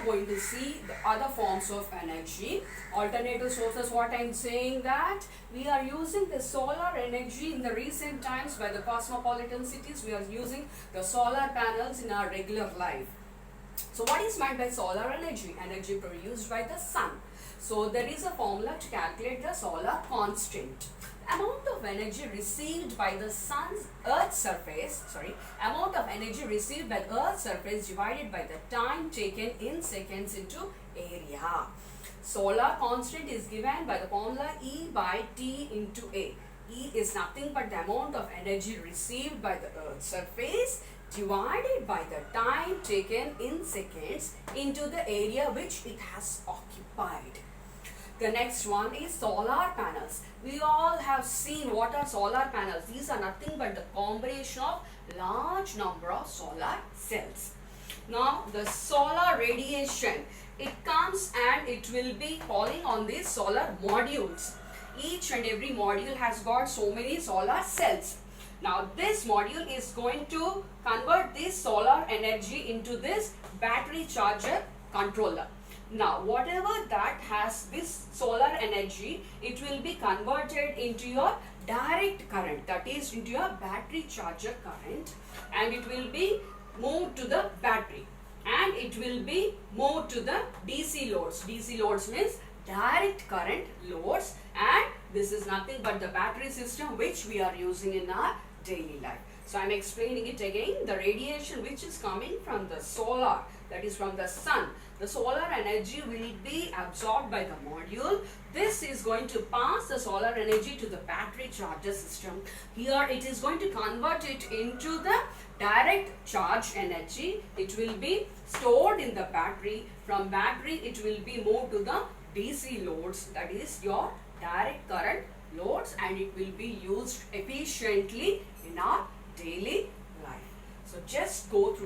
going to see the other forms of energy. Alternative sources, what I'm saying that we are using the solar energy in the recent times by the cosmopolitan cities. We are using the solar panels in our regular life. So what is meant by solar energy? Energy produced by the sun. So there is a formula to calculate the solar constant. Amount of energy received by the sun's earth's surface, amount of energy received by earth's surface divided by the time taken in seconds into area. Solar constant is given by the formula E by T into A. E is nothing but the amount of energy received by the earth's surface divided by the time taken in seconds into the area which it has occupied. The next one is solar panels. We all have seen what are solar panels. These are nothing but the combination of large number of solar cells. Now the solar radiation, it comes and it will be falling on these solar modules. Each and every module has got so many solar cells. Now this module is going to convert this solar energy into this battery charger controller. Now whatever that has this solar energy, it will be converted into your direct current, that is into your battery charger current, and it will be moved to the battery and it will be moved to the DC loads. DC loads means direct current loads, and this is nothing but the battery system which we are using in our daily life. So I am explaining it again. The radiation which is coming from the solar, that is from the sun, the solar energy will be absorbed by the module. This is going to pass the solar energy to the battery charger system. Here it is going to convert it into the direct charge energy. It will be stored in the battery. From battery it will be moved to the DC loads, that is your direct current loads, and it will be used efficiently in our daily life. So just go through